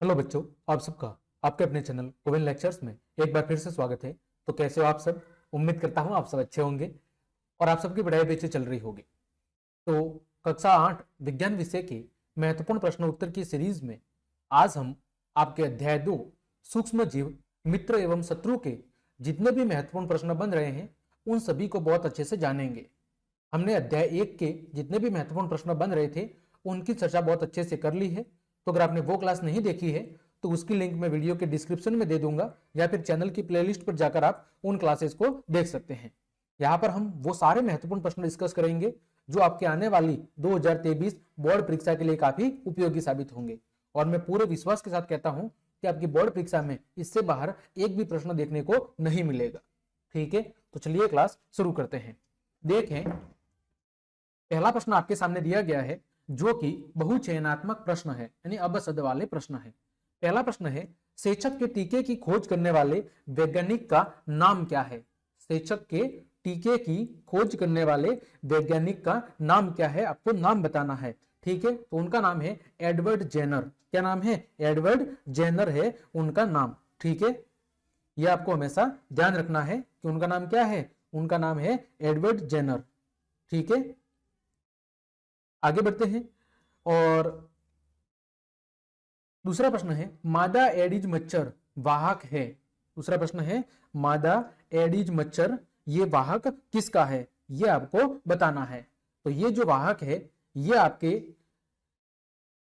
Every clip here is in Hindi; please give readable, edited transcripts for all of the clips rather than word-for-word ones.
हेलो बच्चों, आप सबका आपके अपने चैनल कोविन लेक्चर्स में एक बार फिर से स्वागत है। तो कैसे हो आप सब? उम्मीद करता हूं आप सब अच्छे होंगे और आप सबकी पढ़ाई भी अच्छी चल रही होगी। तो कक्षा 8 विज्ञान विषय के महत्वपूर्ण प्रश्न उत्तर की सीरीज में आज हम आपके अध्याय 2 सूक्ष्म जीव मित्र एवं शत्रु के जितने भी महत्वपूर्ण प्रश्न बन रहे हैं उन सभी को बहुत अच्छे से जानेंगे। हमने अध्याय 1 के जितने भी महत्वपूर्ण प्रश्न बन रहे थे उनकी चर्चा बहुत अच्छे से कर ली है। तो अगर आपने वो क्लास नहीं देखी है तो उसकी लिंक मैं वीडियो के डिस्क्रिप्शन में दे दूंगा या फिर चैनल की प्लेलिस्ट पर जाकर आप उन क्लासेस को देख सकते हैं। यहाँ पर हम वो सारे महत्वपूर्ण प्रश्न डिस्कस करेंगे जो आपके आने वाली 2023 बोर्ड परीक्षा के लिए काफी उपयोगी साबित होंगे। और मैं पूरे विश्वास के साथ कहता हूं कि आपकी बोर्ड परीक्षा में इससे बाहर एक भी प्रश्न देखने को नहीं मिलेगा। ठीक है, तो चलिए क्लास शुरू करते हैं। देखें, पहला प्रश्न आपके सामने दिया गया है जो कि बहुचयनात्मक प्रश्न है, यानी अबसद वाले प्रश्न है। पहला प्रश्न है, सेचक के टीके की खोज करने वाले वैज्ञानिक का नाम क्या है? सेचक के टीके की खोज करने वाले वैज्ञानिक का नाम क्या है? आपको नाम बताना है। ठीक है, तो उनका नाम है एडवर्ड जेनर। क्या नाम है? एडवर्ड जेनर है उनका नाम। ठीक है, यह आपको हमेशा ध्यान रखना है कि उनका नाम क्या है। उनका नाम है एडवर्ड जेनर। ठीक है, आगे बढ़ते हैं। और दूसरा प्रश्न है, मादा एडिज मच्छर वाहक है। दूसरा प्रश्न है, मादा एडिज मच्छर ये वाहक किसका है? ये आपको बताना है। तो ये जो वाहक है ये आपके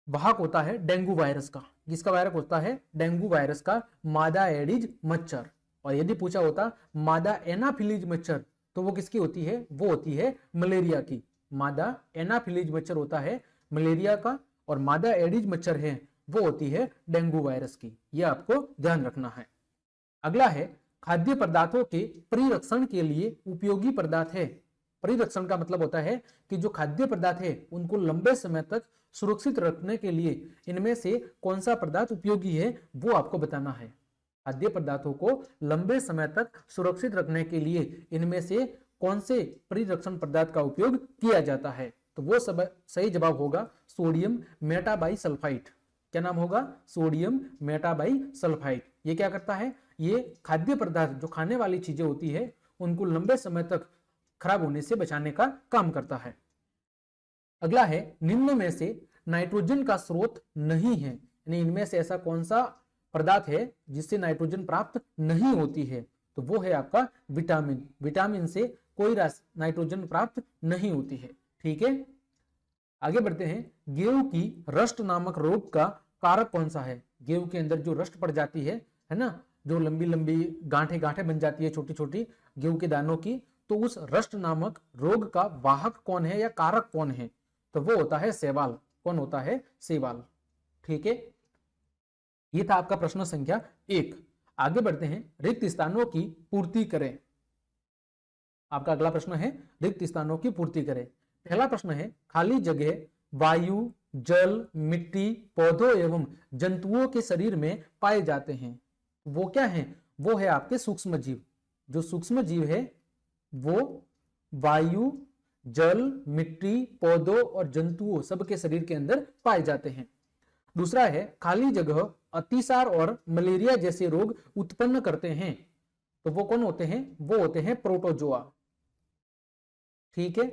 वाहक होता है डेंगू वायरस का। किसका वायरस होता है? डेंगू वायरस का मादा एडिज मच्छर। और यदि पूछा होता मादा एनाफिलीज मच्छर तो वो किसकी होती है? वो होती है मलेरिया की। मादा एनाफिलीज मच्छर होता है मलेरिया का और मादा एडिज मच्छर है वो होती है डेंगू वायरस की। यह आपको ध्यान रखना है। अगला है, खाद्य पदार्थों के परिरक्षण के लिए उपयोगी पदार्थ है। परिरक्षण का मतलब होता है कि जो खाद्य पदार्थ है उनको लंबे समय तक सुरक्षित रखने के लिए इनमें से कौन सा पदार्थ उपयोगी है वो आपको बताना है। खाद्य पदार्थों को लंबे समय तक सुरक्षित रखने के लिए इनमें से कौन से परिरक्षण पदार्थ का उपयोग किया जाता है? तो वो सब सही जवाब होगा सोडियम मेटाबाइसल्फाइड। क्या नाम होगा? Sodium metabisulphide. ये क्या करता है? ये खाद्य पदार्थ जो खाने वाली चीजें होती है उनको लंबे समय तक खराब होने से बचाने का काम करता है। अगला है, निम्न में से नाइट्रोजन का स्रोत नहीं है, यानी इनमें से ऐसा कौन सा पदार्थ है जिससे नाइट्रोजन प्राप्त नहीं होती है? तो वो है आपका विटामिन। विटामिन से कोई नाइट्रोजन प्राप्त नहीं होती है। ठीक है, आगे बढ़ते हैं। गेहूं की रस्ट नामक रोग का कारक कौन सा है? गेहूं के अंदर जो रस्ट पड़ जाती है ना, जो लंबी लंबी गांठे गांठे बन जाती है छोटी छोटी गेहूं के दानों की, तो उस रस्ट नामक रोग का वाहक कौन है या कारक कौन है? तो वो होता है शैवाल। कौन होता है? शैवाल। ठीक है, ये था आपका प्रश्न संख्या 1। आगे बढ़ते हैं, रिक्त स्थानों की पूर्ति करें। आपका अगला प्रश्न है, रिक्त स्थानों की पूर्ति करें। पहला प्रश्न है, खाली जगह वायु, जल, मिट्टी, पौधों एवं जंतुओं के शरीर में पाए जाते हैं। वो क्या है? वो है आपके सूक्ष्म जीव। जो सूक्ष्म जीव है वो वायु, जल, मिट्टी, पौधों और जंतुओं सबके शरीर के अंदर पाए जाते हैं। दूसरा है, खाली जगह अतिसार और मलेरिया जैसे रोग उत्पन्न करते हैं। तो वो कौन होते हैं? वो होते हैं प्रोटोजोआ। ठीक है,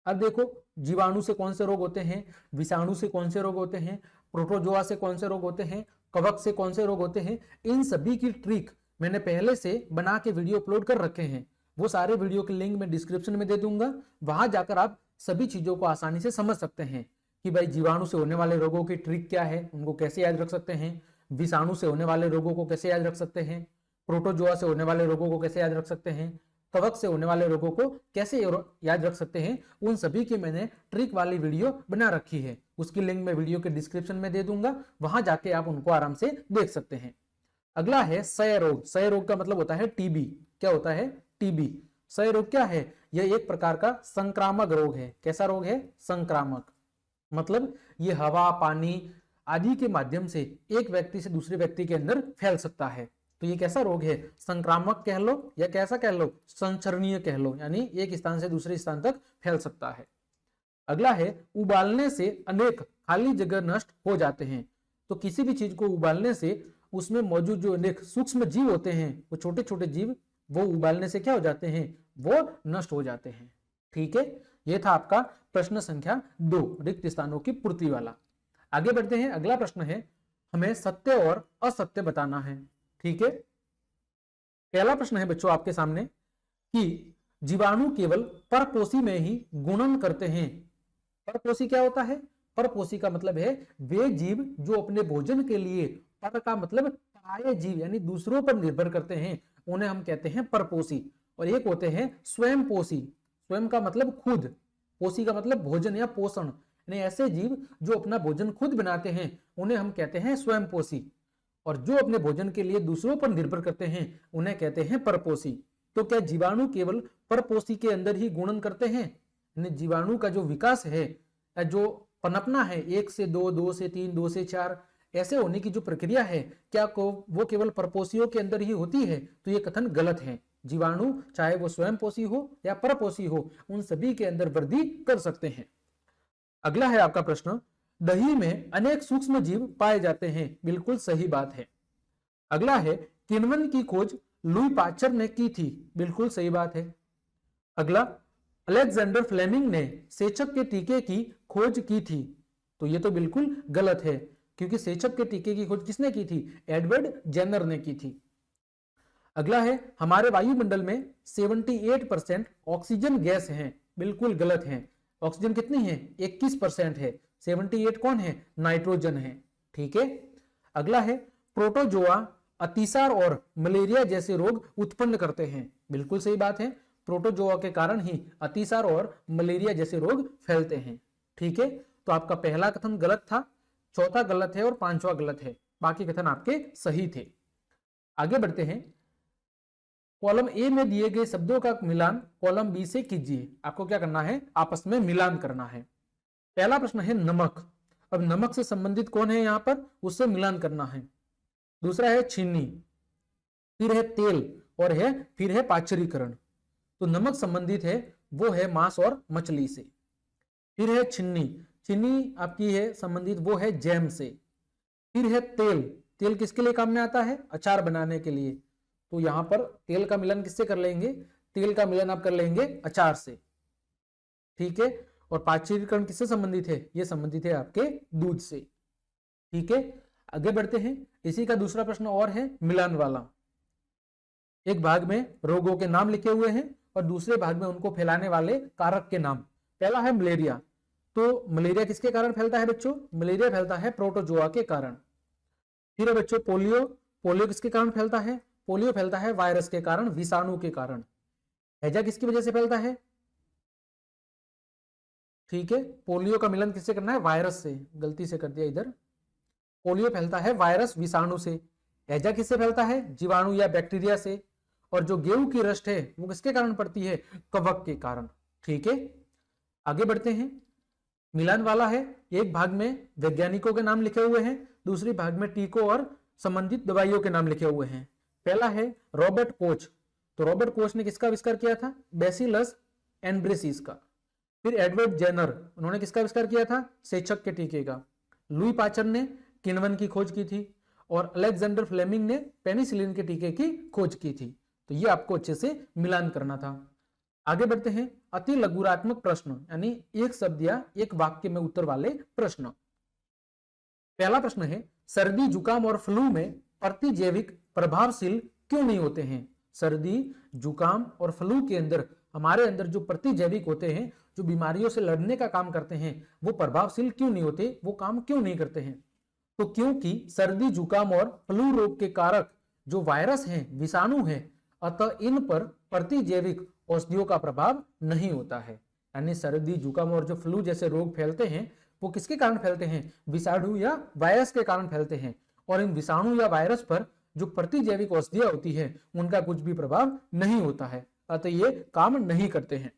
अब देखो, जीवाणु से कौन से रोग होते हैं, विषाणु से कौन से रोग होते हैं, प्रोटोजोआ से कौन से रोग होते हैं, कवक से कौन से रोग होते हैं, इन सभी की ट्रिक मैंने पहले से बना के वीडियो अपलोड कर रखे हैं। वो सारे वीडियो के लिंक मैं डिस्क्रिप्शन में दे दूंगा। वहां जाकर आप सभी चीजों को आसानी से समझ सकते हैं कि भाई जीवाणु से होने वाले रोगों की ट्रिक क्या है, उनको कैसे याद रख सकते हैं, विषाणु से होने वाले रोगों को कैसे याद रख सकते हैं, प्रोटोजोआ से होने वाले रोगों को कैसे याद रख सकते हैं, कवक से होने वाले रोगों को कैसे याद रख सकते हैं। उन सभी की मैंने ट्रिक वाली वीडियो बना रखी है। उसकी लिंक मैं वीडियो के डिस्क्रिप्शन में दे दूंगा, वहां जाके आप उनको आराम से देख सकते हैं। अगला है क्षय रोग। क्षय रोग का मतलब होता है टीबी। क्या होता है? टीबी। क्षय रोग क्या है? यह एक प्रकार का संक्रामक रोग है। कैसा रोग है? संक्रामक। मतलब ये हवा, पानी आदि के माध्यम से एक व्यक्ति से दूसरे व्यक्ति के अंदर फैल सकता है। तो ये कैसा रोग है? संक्रामक कह लो या कैसा कह लो, संचरणीय कह लो, यानी एक स्थान से दूसरे स्थान तक फैल सकता है। अगला है, उबालने से अनेक खाली जगह नष्ट हो जाते हैं। तो किसी भी चीज को उबालने से उसमें मौजूद जो अनेक सूक्ष्म जीव होते हैं, वो छोटे छोटे जीव, वो उबालने से क्या हो जाते हैं, वो नष्ट हो जाते हैं। ठीक है, ये था आपका प्रश्न संख्या 2, रिक्त स्थानों की पूर्ति वाला। आगे बढ़ते हैं, अगला प्रश्न है, हमें सत्य और असत्य बताना है। ठीक है, पहला प्रश्न है बच्चों आपके सामने कि जीवाणु केवल परपोषी में ही गुणन करते हैं। परपोषी क्या होता है? परपोषी का मतलब है वे जीव जो अपने भोजन के लिए, पर का मतलब पराये जीव यानी दूसरों पर निर्भर करते हैं, उन्हें हम कहते हैं परपोषी। और एक होते हैं स्वयं पोषी। स्वयं का मतलब खुद, पोषी का मतलब भोजन या पोषण, यानी ऐसे जीव जो अपना भोजन खुद बनाते हैं उन्हें हम कहते हैं स्वयं पोषी। और जो अपने भोजन के लिए दूसरों पर निर्भर करते हैं उन्हें कहते हैं परपोषी। तो क्या जीवाणु केवल परपोषी के अंदर ही गुणन करते हैं? यानी जीवाणु का जो विकास है, जो पनपना है 1 से 2, 2 से 3, 2 से 4, ऐसे होने की जो प्रक्रिया है, क्या वो केवल परपोषियों के अंदर ही होती है? तो ये कथन गलत है। जीवाणु चाहे वो स्वयं पोषी हो या परपोषी हो, उन सभी के अंदर वृद्धि कर सकते हैं। अगला है आपका प्रश्न, दही में अनेक सूक्ष्म जीव पाए जाते हैं। बिल्कुल सही बात है। अगला है, किण्वन की खोज लुई पाश्चर ने की थी। बिल्कुल सही बात है। अगला, अलेक्जेंडर फ्लेमिंग ने सेचक के टीके की खोज की थी। तो ये तो बिल्कुल गलत है, क्योंकि सेचक के टीके की खोज किसने की थी? एडवर्ड जेनर ने की थी। अगला है, हमारे वायुमंडल में 78% ऑक्सीजन गैस है। बिल्कुल गलत है। ऑक्सीजन कितनी है? 21% है। 78 कौन है? नाइट्रोजन है। ठीक है। अगला है, प्रोटोजोआ अतिसार और मलेरिया जैसे रोग उत्पन्न करते हैं। बिल्कुल सही बात है। प्रोटोजोआ के कारण ही अतिसार और मलेरिया जैसे रोग फैलते हैं। ठीक है, तो आपका पहला कथन गलत था, चौथा गलत है और पांचवा गलत है। बाकी कथन आपके सही थे। आगे बढ़ते हैं, कॉलम ए में दिए गए शब्दों का मिलान कॉलम बी से कीजिए। आपको क्या करना है? आपस में मिलान करना है। पहला प्रश्न है नमक। अब नमक से संबंधित कौन है यहां पर, उससे मिलान करना है। दूसरा है चीनी, फिर है तेल और फिर है पाचरीकरण। तो नमक संबंधित है वो है मांस और मछली से। फिर है चीनी, चीनी आपकी है संबंधित वो है जैम से। फिर है तेल, तेल किसके लिए काम में आता है? अचार बनाने के लिए। तो यहां पर तेल का मिलन किससे कर लेंगे? तेल का मिलन आप कर लेंगे अचार से। ठीक है। और पाचरीकरण किससे संबंधित है? ये संबंधित है आपके दूध से। ठीक है, आगे बढ़ते हैं। इसी का दूसरा प्रश्न और है मिलान वाला। एक भाग में रोगों के नाम लिखे हुए हैं और दूसरे भाग में उनको फैलाने वाले कारक के नाम। पहला है मलेरिया। तो मलेरिया किसके कारण फैलता है बच्चों? मलेरिया फैलता है प्रोटोजोआ के कारण। फिर है बच्चों पोलियो। पोलियो किसके कारण फैलता है? पोलियो फैलता है वायरस के कारण, विषाणु के कारण। हैजा किसकी वजह से फैलता है? ठीक है, पोलियो का मिलन किससे करना है? वायरस से। गलती से कर दिया इधर। पोलियो फैलता है वायरस विषाणु से। हैजा किससे फैलता है? जीवाणु या बैक्टीरिया से। और जो गेहूं की रस्ट है वो किसके कारण पड़ती है? कवक के कारण। ठीक है, आगे बढ़ते हैं। मिलान वाला है, एक भाग में वैज्ञानिकों के नाम लिखे हुए हैं, दूसरी भाग में टीकों और संबंधित दवाइयों के नाम लिखे हुए हैं। पहला है रॉबर्ट कोच। तो रॉबर्ट कोच ने किसका आविष्कार किया था? बैसिलस एनब्रेसिस का। फिर एडवर्ड जेनर, उन्होंने किसका आविष्कार किया था? सेचक के टीके का। लुई पाश्चर ने किण्वन की खोज की थी और अलेक्जेंडर फ्लेमिंग ने पेनिसिलिन के टीके की खोज की थी। तो ये आपको अच्छे से मिलान करना था। आगे बढ़ते हैं, अति लघुरात्मक प्रश्न, यानी एक शब्द या एक वाक्य में उत्तर वाले प्रश्न। पहला प्रश्न है, सर्दी, जुकाम और फ्लू में प्रतिजैविक प्रभावशील क्यों नहीं होते हैं? सर्दी, जुकाम और फ्लू के अंदर हमारे अंदर जो प्रतिजैविक होते हैं, जो बीमारियों से लड़ने का काम करते हैं, वो प्रभावशील क्यों नहीं होते, वो काम क्यों नहीं करते हैं? तो क्योंकि सर्दी, जुकाम और फ्लू रोग के कारक जो वायरस हैं, विषाणु हैं, अतः इन पर प्रतिजैविक औषधियों का प्रभाव नहीं होता है। यानी सर्दी, जुकाम और जो फ्लू जैसे रोग फैलते हैं वो किसके कारण फैलते हैं? विषाणु या वायरस के कारण फैलते हैं। और इन विषाणु या वायरस पर जो प्रतिजैविक औषधियां होती है उनका कुछ भी प्रभाव नहीं होता है, अतः ये काम नहीं करते हैं।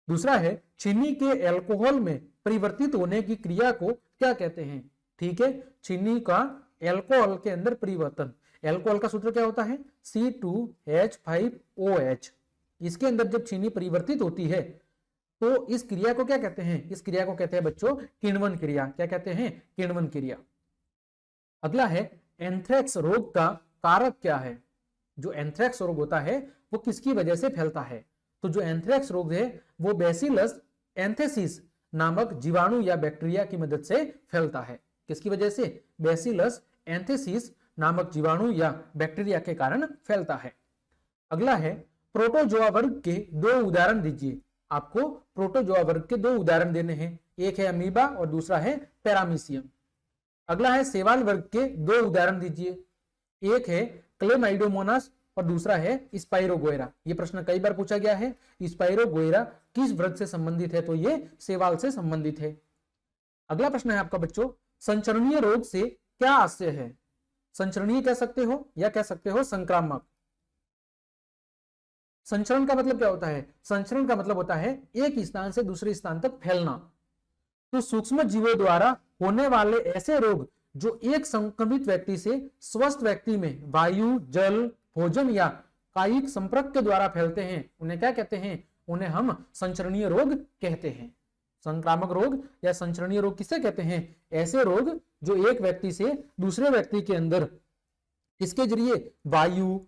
दूसरा है, चीनी के एल्कोहल में परिवर्तित होने की क्रिया को क्या कहते हैं? ठीक है, चीनी का एल्कोहल के अंदर परिवर्तन। एल्कोहल का सूत्र क्या होता है? C2H5OH। इसके अंदर जब चीनी परिवर्तित होती है तो इस क्रिया को क्या कहते हैं? इस क्रिया को कहते हैं बच्चों किण्वन क्रिया। क्या कहते हैं? किण्वन क्रिया। अगला है एंथ्रेक्स रोग का कारक क्या है। जो एंथ्रेक्स रोग होता है वो किसकी वजह से फैलता है। तो जो एंथ्रेक्स रोग है वो बैसिलस एंथेसिस नामक जीवाणु या बैक्टीरिया की मदद से फैलता है। किसकी वजह से? बैसिलस एंथेसिस नामक जीवाणु या बैक्टीरिया के कारण फैलता है। अगला है प्रोटोजोआ वर्ग के दो उदाहरण दीजिए। आपको प्रोटोजोआ वर्ग के दो उदाहरण देने हैं, एक है अमीबा और दूसरा है पैरामीशियम। अगला है शैवाल वर्ग के दो उदाहरण दीजिए, एक है क्लेमाइडोमोनास और दूसरा है स्पाइरोगोएरा। ये प्रश्न कई बार पूछा गया है। स्पाइरोगोएरा किस वर्ग से संबंधित है? तो ये शैवाल से संबंधित है। अगला प्रश्न है आपका बच्चों, संचरणीय रोग से क्या आशय है? संचरणीय कह सकते हो या कह सकते हो संक्रामक। संचरण का मतलब क्या होता है? संचरण का मतलब होता है एक स्थान से दूसरे स्थान तक फैलना। तो सूक्ष्म जीवों द्वारा होने वाले ऐसे रोग जो एक संक्रमित व्यक्ति से स्वस्थ व्यक्ति में वायु, जल, भोजन या कायिक संपर्क के द्वारा फैलते हैं, उन्हें क्या कहते हैं? उन्हें हम संचरणीय रोग कहते हैं। संक्रामक रोग या संचरणीय रोग किसे कहते हैं? ऐसे रोग जो एक व्यक्ति से दूसरे व्यक्ति के अंदर इसके जरिए वायु,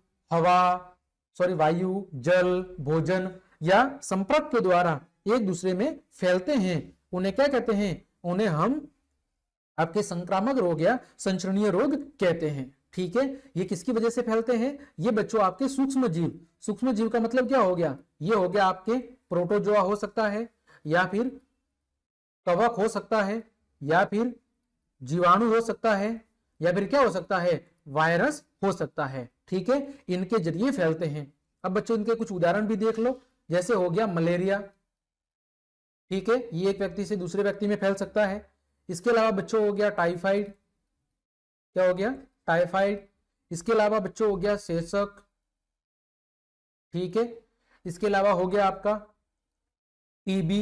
जल, भोजन या संपर्क के द्वारा एक दूसरे में फैलते हैं, उन्हें क्या कहते हैं? उन्हें हम आपके संक्रामक रोग या संचरणीय रोग कहते हैं। ठीक है, ये किसकी वजह से फैलते हैं? ये बच्चों आपके सूक्ष्म जीव। सूक्ष्म जीव का मतलब क्या हो गया? ये हो गया आपके प्रोटोजोआ हो सकता है, या फिर कवक हो सकता है, या फिर जीवाणु हो सकता है, या फिर क्या हो सकता है? वायरस हो सकता है। ठीक है, इनके जरिए फैलते हैं। अब बच्चों इनके कुछ उदाहरण भी देख लो, जैसे हो गया मलेरिया। ठीक है, ये एक व्यक्ति से दूसरे व्यक्ति में फैल सकता है। इसके अलावा बच्चों हो गया टाइफाइड। क्या हो गया? टाइफाइड। इसके अलावा बच्चों हो गया सेसक। ठीक है, इसके अलावा हो गया आपका टीबी।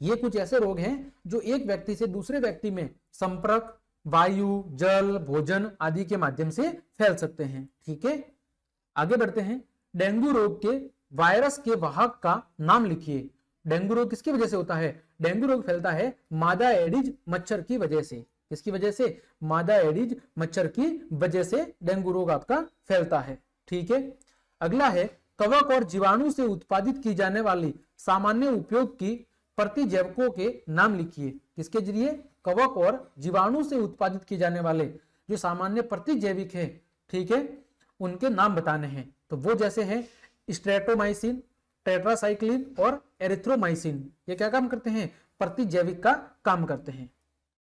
ये कुछ ऐसे रोग हैं जो एक व्यक्ति से दूसरे व्यक्ति में संपर्क, वायु, जल, भोजन आदि के माध्यम से फैल सकते हैं। ठीक है, आगे बढ़ते हैं। डेंगू रोग के वायरस के वाहक का नाम लिखिए। डेंगू रोग किसकी वजह से होता है? डेंगू रोग फैलता है मादा एडिज मच्छर की वजह से। किसकी वजह से? मादा एडिज मच्छर की वजह से डेंगू रोग आपका फैलता है। ठीक है, अगला है कवक और जीवाणु से उत्पादित की जाने वाली सामान्य उपयोग की प्रतिजैविकों के नाम लिखिए। किसके जरिए? कवक और जीवाणु से उत्पादित किए जाने वाले जो सामान्य प्रतिजैविक है, ठीक है, उनके नाम बताने हैं। तो वो जैसे हैं स्ट्रेप्टोमाइसिन, टेट्रासाइक्लिन और एरिथ्रोमाइसिन। ये क्या काम करते हैं? प्रतिजैविक का काम करते हैं।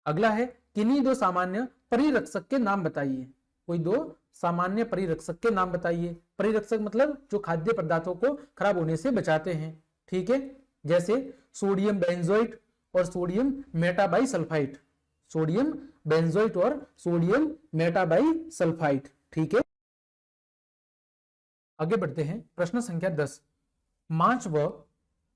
अगला है किन्हीं दो सामान्य परिरक्षक के नाम बताइए। कोई दो सामान्य परिरक्षक के नाम बताइए। परिरक्षक मतलब जो खाद्य पदार्थों को खराब होने से बचाते हैं। ठीक है, जैसे सोडियम बेंजोइट और सोडियम मेटाबाइसल्फाइड। सोडियम बेंजोइट और सोडियम मेटाबाइसल्फाइड। ठीक है, आगे बढ़ते हैं। प्रश्न संख्या 10। मांस व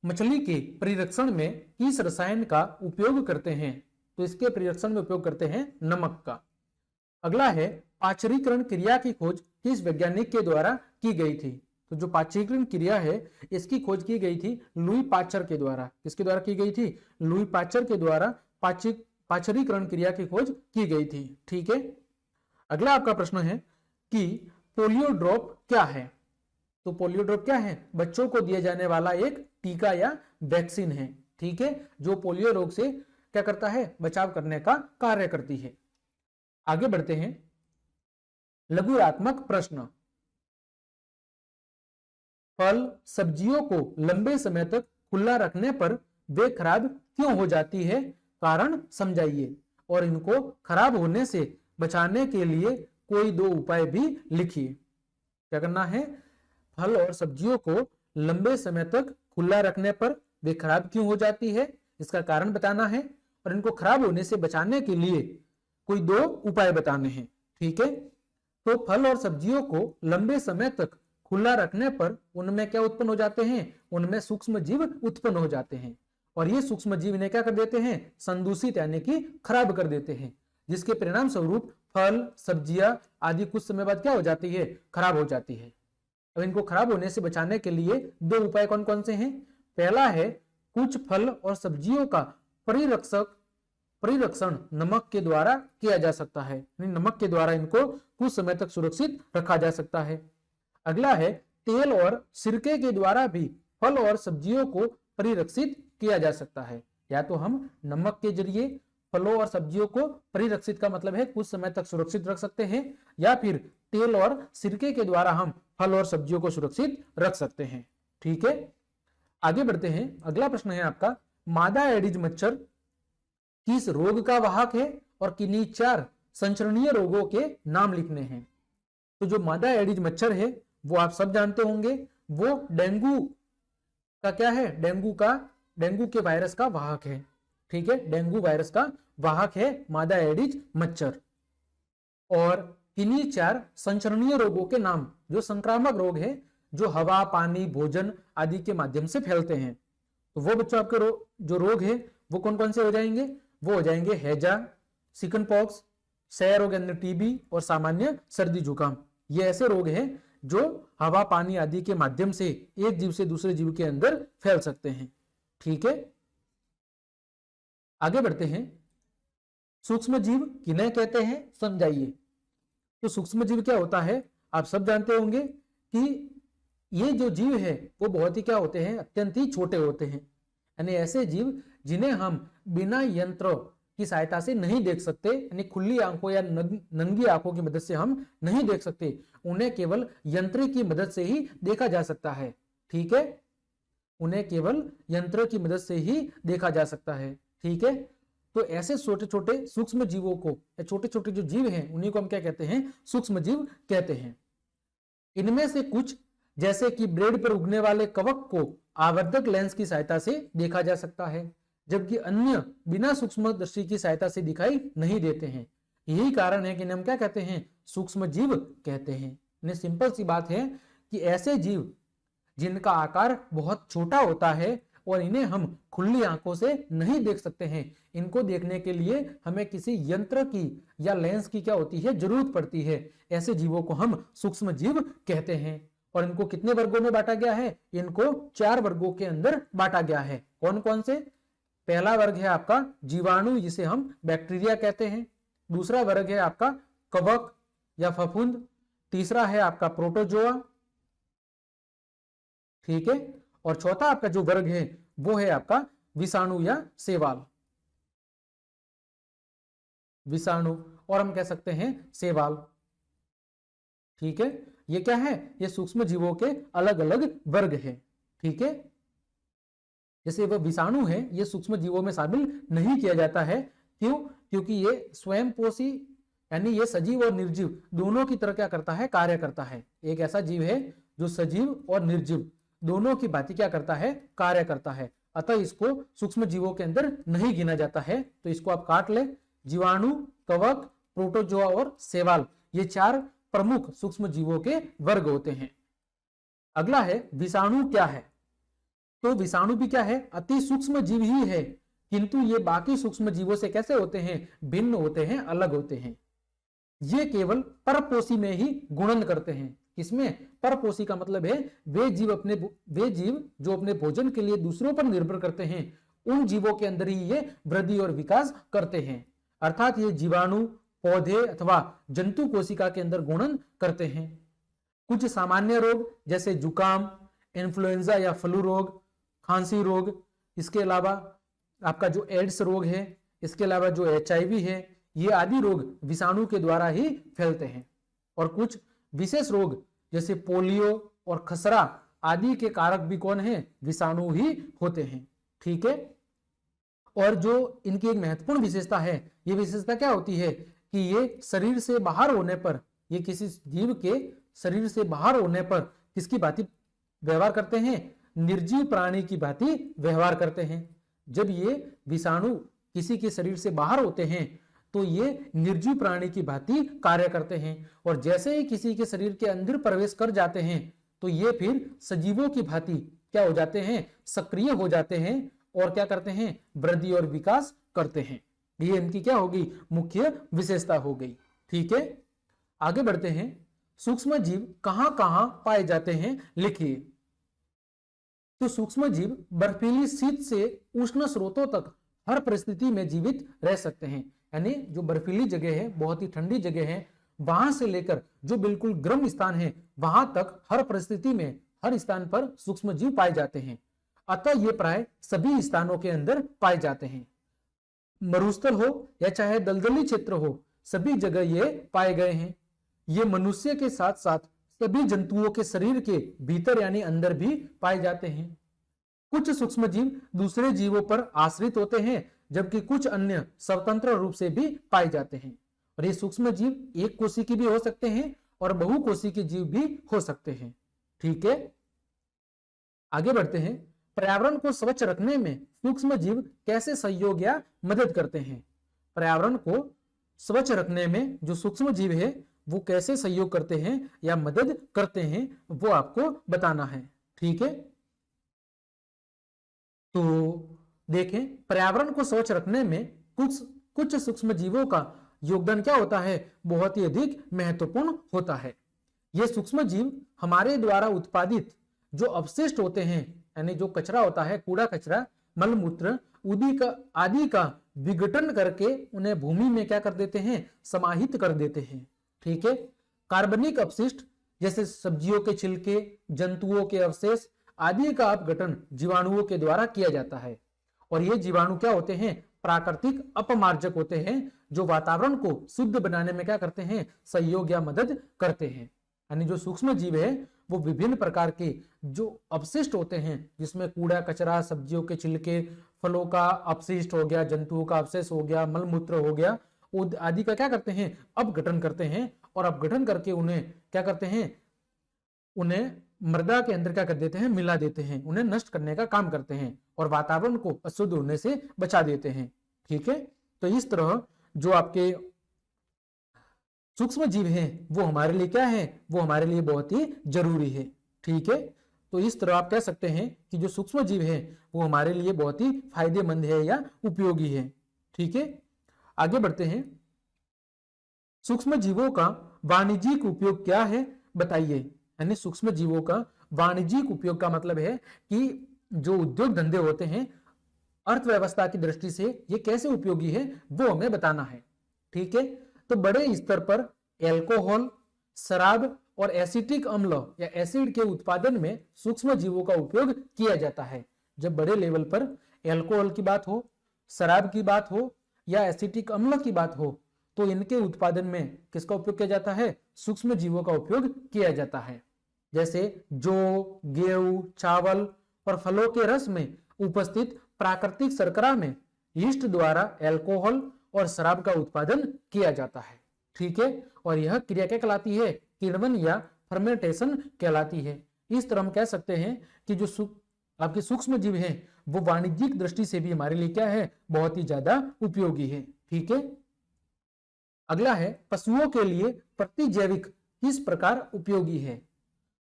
मछली के परिरक्षण में किस रसायन का उपयोग करते हैं? तो इसके परिरक्षण में उपयोग करते हैं नमक का। अगला है पाचरीकरण क्रिया की खोज किस वैज्ञानिक के द्वारा की गई थी? तो जो पाचरीकरण क्रिया है इसकी खोज की गई थी लुई पाश्चर के द्वारा। किसके द्वारा की गई थी? लुई पाश्चर के द्वारा पाचरीकरण क्रिया की खोज की गई थी। ठीक है, अगला आपका प्रश्न है कि पोलियो ड्रॉप क्या है? तो पोलियो ड्रॉप क्या है? बच्चों को दिया जाने वाला एक टीका या वैक्सीन है। ठीक है, जो पोलियो रोग से क्या करता है? बचाव करने का कार्य करती है। आगे बढ़ते हैं। लघुरात्मक प्रश्न। फल सब्जियों को लंबे समय तक खुला रखने पर वे खराब क्यों हो जाती है? कारण समझाइए और इनको खराब होने से बचाने के लिए कोई दो उपाय भी लिखिए। क्या करना है? फल और सब्जियों को लंबे समय तक खुला रखने पर वे खराब क्यों हो जाती है, इसका कारण बताना है और इनको खराब होने से बचाने के लिए कोई दो उपाय बताने हैं। ठीक है, तो फल और सब्जियों को लंबे समय तक खुला रखने पर उनमें क्या उत्पन्न हो जाते हैं? उनमें सूक्ष्म जीव उत्पन्न हो जाते हैं और ये सूक्ष्म जीव इन्हें क्या कर देते हैं? संदूषित यानी कि खराब कर देते हैं, जिसके परिणाम स्वरूप फल, सब्जियां आदि कुछ समय बाद क्या हो जाती है? खराब हो जाती है। अब इनको खराब होने से बचाने के लिए दो उपाय कौन कौन से हैं? पहला है कुछ फल और सब्जियों का परिरक्षण नमक के द्वारा किया जा सकता है, नमक के द्वारा इनको कुछ समय तक सुरक्षित रखा जा सकता है। अगला है तेल और सिरके के द्वारा भी फल और सब्जियों को परिरक्षित किया जा सकता है। या तो हम नमक के जरिए फलों और सब्जियों को परिरक्षित का मतलब है कुछ समय तक सुरक्षित रख सकते हैं, या फिर तेल और सिरके के द्वारा हम फल और सब्जियों को सुरक्षित रख सकते हैं। ठीक है, आगे बढ़ते हैं। अगला प्रश्न है आपका, मादा एडिज मच्छर किस रोग का वाहक है और किन्हीं 4 संचरणीय रोगों के नाम लिखने हैं। तो जो मादा एडिज मच्छर है वो आप सब जानते होंगे, वो डेंगू का क्या है, डेंगू के वायरस का वाहक है। ठीक है, डेंगू वायरस का वाहक है मादा एडिज मच्छर। और किन्हीं 4 संचरणीय रोगों के नाम, जो संक्रामक रोग है जो हवा, पानी, भोजन आदि के माध्यम से फैलते हैं। तो वो बच्चों आपके जो रोग है वो कौन कौन से हो जाएंगे, वो हो जाएंगे हैजा, चिकन पॉक्स, क्षय रोग यानी टीबी और सामान्य सर्दी जुकाम। ये ऐसे रोग हैं जो हवा, पानी आदि के माध्यम से एक जीव से दूसरे जीव के अंदर फैल सकते हैं। ठीक है, आगे बढ़ते हैं। सूक्ष्म जीव किन्हें कहते हैं, समझाइए। तो सूक्ष्म जीव क्या होता है, आप सब जानते होंगे कि ये जो जीव है वो बहुत ही क्या होते हैं, अत्यंत ही छोटे होते हैं। यानी ऐसे जीव जिन्हें हम बिना यंत्र की सहायता से नहीं देख सकते, यानी खुली आंखों या नंगी आंखों की मदद से हम नहीं देख सकते, उन्हें केवल यंत्र की मदद से ही देखा जा सकता है। ठीक है, उन्हें केवल यंत्र की मदद से ही देखा जा सकता है। ठीक है, तो ऐसे छोटे छोटे सूक्ष्म जीवों को, छोटे छोटे जो जीव हैं उन्हीं को हम क्या कहते हैं, सूक्ष्म जीव कहते हैं। इनमें से कुछ जैसे कि ब्रेड पर उगने वाले कवक को आवर्धक लेंस की सहायता से देखा जा सकता है, जबकि अन्य बिना सूक्ष्मदर्शी की सहायता से दिखाई नहीं देते हैं। यही कारण है कि हम क्या कहते हैं, सूक्ष्म जीव कहते हैं। सिंपल सी बात है कि ऐसे जीव जिनका आकार बहुत छोटा होता है और इन्हें हम खुली आंखों से नहीं देख सकते हैं, इनको देखने के लिए हमें किसी यंत्र की या लेंस की क्या होती है, जरूरत पड़ती है। ऐसे जीवों को हम सूक्ष्म जीव कहते हैं। और इनको कितने वर्गों में बांटा गया है, इनको 4 वर्गों के अंदर बांटा गया है। कौन कौन से, पहला वर्ग है आपका जीवाणु, जिसे हम बैक्टीरिया कहते हैं। दूसरा वर्ग है आपका कवक या फफूंद। तीसरा है आपका प्रोटोजोआ। ठीक है, और चौथा आपका जो वर्ग है वो है आपका विषाणु या शैवाल। विषाणु और हम कह सकते हैं शैवाल। ठीक है, ये क्या है, ये सूक्ष्म जीवों के अलग अलग वर्ग है। ठीक है, जैसे वह विषाणु है, ये सूक्ष्म जीवों में शामिल नहीं किया जाता है। क्यों, क्योंकि ये स्वयंपोषी, यानी ये सजीव और निर्जीव दोनों की तरह क्या करता है, कार्य करता है। एक ऐसा जीव है जो सजीव और निर्जीव दोनों की भांति क्या करता है, कार्य करता है। अतः इसको सूक्ष्म जीवों के अंदर नहीं गिना जाता है। तो इसको आप काट ले, जीवाणु, कवक, प्रोटोजोआ और शैवाल, ये 4 प्रमुख सूक्ष्म जीवों के वर्ग होते हैं। अगला है विषाणु क्या है। तो विषाणु भी क्या है, अति सूक्ष्म जीव ही है, किंतु ये बाकी सूक्ष्म जीवों से कैसे होते हैं, भिन्न होते हैं, अलग होते हैं। ये केवल परपोषी में ही गुणन करते हैं। किसमें, परपोषी का मतलब है वे जीव जो अपने भोजन के लिए दूसरों पर निर्भर करते हैं, उन जीवों के अंदर ही ये वृद्धि और विकास करते हैं। अर्थात ये जीवाणु पौधे अथवा जंतु कोशिका के अंदर गुणन करते हैं। कुछ सामान्य रोग जैसे जुकाम, इन्फ्लुएंजा या फ्लू रोग, खांसी रोग, इसके अलावा आपका जो एड्स रोग है, इसके अलावा जो HIV है, ये आदि रोग विषाणु के द्वारा ही फैलते हैं। और कुछ विशेष रोग जैसे पोलियो और खसरा आदि के कारक भी कौन है, विषाणु ही होते हैं। ठीक है, और जो इनकी एक महत्वपूर्ण विशेषता है, ये विशेषता क्या होती है कि ये शरीर से बाहर होने पर, ये किसी जीव के शरीर से बाहर होने पर किसकी भांति व्यवहार करते हैं, निर्जीव प्राणी की भांति व्यवहार करते हैं। जब ये विषाणु किसी के शरीर से बाहर होते हैं तो ये निर्जीव प्राणी की भांति कार्य करते हैं, और जैसे ही किसी के शरीर के अंदर प्रवेश कर जाते हैं तो ये फिर सजीवों की भांति क्या हो जाते हैं, सक्रिय हो जाते हैं और क्या करते हैं, वृद्धि और विकास करते हैं। ये इनकी क्या होगी, मुख्य विशेषता हो गई। ठीक है, आगे बढ़ते हैं। सूक्ष्म जीव कहां कहां पाए जाते हैं, लिखिए। तो सूक्ष्म जीव बर्फीली शीत से उष्ण स्रोतों तक हर परिस्थिति में जीवित रह सकते हैं। यानी जो बर्फीली जगह है, बहुत ही ठंडी जगह है, वहां से लेकर जो बिल्कुल गर्म स्थान है, वहां तक हर परिस्थिति में हर स्थान पर सूक्ष्म जीव पाए जाते हैं। अतः ये प्राय सभी स्थानों के अंदर पाए जाते हैं। मरुस्थल हो या चाहे दलदली क्षेत्र हो, सभी जगह ये पाए गए हैं। ये मनुष्य के साथ साथ सभी जंतुओं के शरीर के भीतर यानी अंदर भी पाए जाते हैं। कुछ सूक्ष्म जीव दूसरे जीवों पर आश्रित होते हैं, जबकि कुछ अन्य स्वतंत्र रूप से भी पाए जाते हैं। और ये सूक्ष्म जीव एक कोशिकी भी हो सकते हैं और बहुकोशिकीय जीव भी हो सकते हैं। ठीक है, आगे बढ़ते हैं। पर्यावरण को स्वच्छ रखने में सूक्ष्म जीव कैसे सहयोग या मदद करते हैं? पर्यावरण को स्वच्छ रखने में जो सूक्ष्म जीव है वो कैसे सहयोग करते हैं या मदद करते हैं, वो आपको बताना है। ठीक है, तो देखें, पर्यावरण को स्वच्छ रखने में कुछ सूक्ष्म जीवों का योगदान क्या होता है, बहुत ही अधिक महत्वपूर्ण होता है। ये सूक्ष्म जीव हमारे द्वारा उत्पादित जो अवशिष्ट होते हैं, यानी जो कचरा होता है, कूड़ा कचरा, मलमूत्र आदि का विघटन करके उन्हें भूमि में क्या कर देते हैं, समाहित कर देते हैं। ठीक है, कार्बनिक अपशिष्ट जैसे सब्जियों के छिलके, जंतुओं के अवशेष आदि का अपघटन जीवाणुओं के द्वारा किया जाता है। और ये जीवाणु क्या होते हैं, प्राकृतिक अपमार्जक होते हैं, जो वातावरण को शुद्ध बनाने में क्या करते हैं, सहयोग या मदद करते हैं। यानी जो सूक्ष्म जीव है वो विभिन्न प्रकार के जो अपशिष्ट होते हैं, जिसमें कूड़ा कचरा, सब्जियों के छिलके, फलों का अपशिष्ट हो गया, जंतुओं का अवशेष हो गया, मलमूत्र हो गया, आदि का क्या करते हैं, अपघटन करते हैं। और अपघटन करके उन्हें क्या करते हैं, उन्हें मृदा के अंदर क्या कर देते हैं, मिला देते हैं, उन्हें नष्ट करने का काम करते हैं और वातावरण को अशुद्ध होने से बचा देते हैं। ठीक है, तो इस तरह जो आपके सूक्ष्म जीव हैं वो हमारे लिए क्या है, वो हमारे लिए बहुत ही जरूरी है। ठीक है, तो इस तरह आप कह सकते हैं कि जो सूक्ष्म जीव है वो हमारे लिए बहुत ही फायदेमंद है या उपयोगी है। ठीक है, आगे बढ़ते हैं। सूक्ष्म जीवों का वाणिज्यिक उपयोग क्या है, बताइए। यानी सूक्ष्म जीवों का वाणिज्यिक उपयोग का मतलब है कि जो उद्योग धंधे होते हैं, अर्थव्यवस्था की दृष्टि से ये कैसे उपयोगी है, वो हमें बताना है। ठीक है, तो बड़े स्तर पर एल्कोहल, शराब और एसिटिक अम्ल या एसिड के उत्पादन में सूक्ष्म जीवों का उपयोग किया जाता है। जब बड़े लेवल पर एल्कोहल की बात हो, शराब की बात हो या एसिटिक अम्ल की बात हो, तो इनके उत्पादन में किसका उपयोग किया जाता है, सूक्ष्म जीवों का उपयोग किया जाता है। जैसे जौ, गेहूं, चावल और फलों के रस में उपस्थित प्राकृतिक शर्करा में यीस्ट द्वारा एल्कोहल और शराब का उत्पादन किया जाता है। ठीक है, और यह क्रिया क्या कहलाती है, किण्वन या फर्मेंटेशन कहलाती है। इस तरह हम कह सकते हैं कि जो आपके सूक्ष्म जीव हैं वो वाणिज्यिक दृष्टि से भी हमारे लिए क्या है, बहुत ही ज्यादा उपयोगी है। ठीक है, अगला है पशुओं के लिए प्रतिजैविक किस प्रकार उपयोगी है।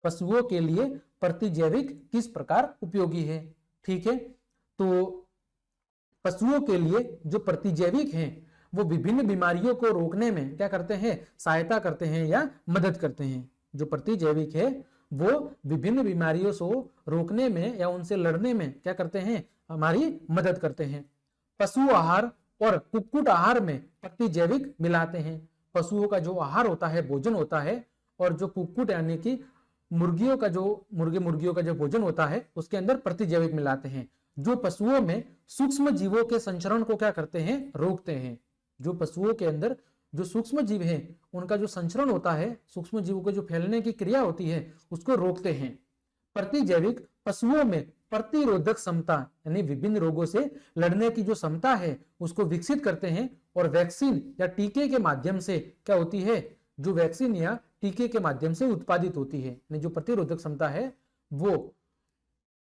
पशुओं के लिए प्रतिजैविक किस प्रकार उपयोगी है। ठीक है, तो पशुओं के लिए जो प्रतिजैविक हैं वो विभिन्न बीमारियों को रोकने में क्या करते हैं, सहायता करते हैं या मदद करते हैं। जो प्रतिजैविक है वो विभिन्न बीमारियों से रोकने में या उनसे लड़ने में क्या करते हैं, हमारी मदद करते हैं। पशु आहार और कुक्कुट आहार में प्रतिजैविक मिलाते हैं। पशुओं का जो आहार होता है, भोजन होता है, और जो कुक्कुट यानी कि मुर्गियों का जो मुर्गियों का जो भोजन होता है उसके अंदर प्रतिजैविक मिलाते हैं, जो पशुओं में सूक्ष्म जीवों के संचरण को क्या करते हैं, रोकते हैं। जो पशुओं के अंदर जो सूक्ष्म जीव हैं उनका जो संचरण होता है, सूक्ष्म जीवों के जो फैलने की क्रिया होती है उसको रोकते हैं। प्रतिजैविक पशुओं में प्रतिरोधक क्षमता यानी विभिन्न रोगों से लड़ने की जो क्षमता है उसको विकसित करते हैं, और वैक्सीन या टीके के माध्यम से क्या होती है, जो वैक्सीन या टीके के माध्यम से उत्पादित होती है। यानी जो प्रतिरोधक क्षमता है वो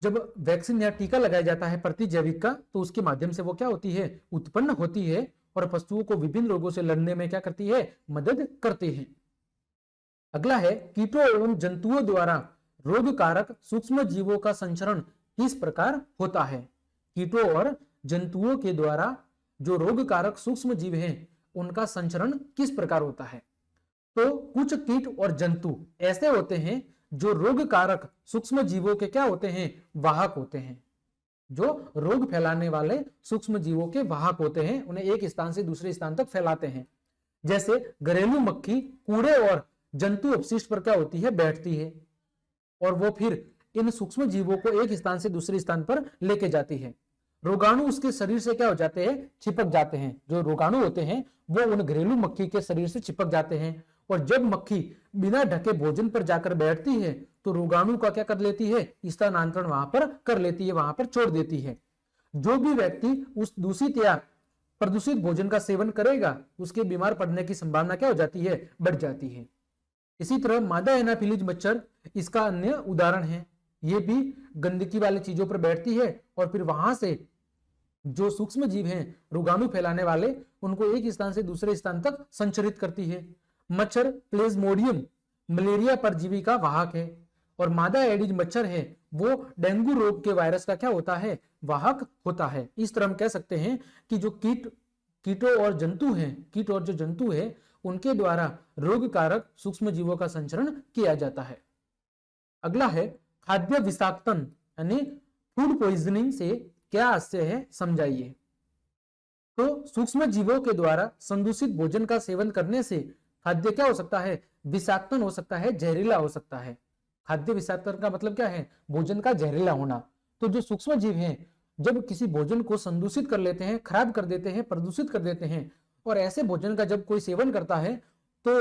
जब वैक्सीन या टीका लगाया जाता है प्रतिजैविक का, तो उसके माध्यम से वो क्या होती है, उत्पन्न होती है और पशुओं को विभिन्न रोगों से लड़ने में क्या करती है, मदद करती है। अगला है कीटों एवं जंतुओं द्वारा रोग कारक सूक्ष्म जीवों का संचरण किस प्रकार होता है। कीटों और जंतुओं के द्वारा जो रोग कारक सूक्ष्म जीव हैं उनका संचरण किस प्रकार होता है। तो कुछ कीट और जंतु ऐसे होते हैं जो रोग कारक सूक्ष्म जीवों के क्या होते हैं, वाहक होते हैं। जो रोग फैलाने वाले सूक्ष्म जीवों के वाहक होते हैं, उन्हें एक स्थान से दूसरे स्थान तक फैलाते हैं। जैसे घरेलू मक्खी कूड़े और जंतु अपशिष्ट पर क्या होती है, बैठती है, और वो फिर इन सूक्ष्म जीवों को एक स्थान से दूसरे स्थान पर लेके जाती है। रोगाणु उसके शरीर से क्या हो जाते हैं, चिपक जाते हैं। जो रोगाणु होते हैं वो उन घरेलू मक्खी के शरीर से चिपक जाते हैं, और जब मक्खी बिना ढके भोजन पर जाकर बैठती है तो रोगाणु का क्या कर लेती है, स्थानांतरण वहां पर कर लेती है, वहां पर छोड़ देती है। जो भी व्यक्ति उस दूषित या प्रदूषित भोजन का सेवन करेगा उसके बीमार पड़ने की संभावना क्या हो जाती है, बढ़ जाती है। इसी तरह मादा एनाफिलीज मच्छर इसका अन्य उदाहरण है। ये भी गंदगी वाली चीजों पर बैठती है और फिर वहां से जो सूक्ष्म जीव हैं रोगाणु फैलाने वाले, उनको एक स्थान से दूसरे स्थान तक संचरित करती है। मच्छर प्लेज्मोडियम मलेरिया परजीवी का वाहक है, और मादा एडिज मच्छर है वो डेंगू रोग के वायरस का क्या होता है, वाहक होता है। इस तरह हम कह सकते हैं कि जो कीटों और जंतु हैं, कीट और जो जंतु है उनके द्वारा रोग कारक सूक्ष्म जीवों का संचरण किया जाता है। अगला है खाद्य विषाक्तन, यानी फूड पॉइजनिंग से क्या आशय है, समझाइए। तो सूक्ष्म जीवों के द्वारा संदूषित भोजन का सेवन करने से खाद्य क्या हो सकता है, विषाक्तन हो सकता है, जहरीला हो सकता है। खाद्य विषाक्तन का मतलब क्या है, भोजन का जहरीला होना। तो जो सूक्ष्म जीव हैं जब किसी भोजन को संदूषित कर लेते हैं, खराब कर देते हैं, प्रदूषित कर देते हैं, और ऐसे भोजन का जब कोई सेवन करता है तो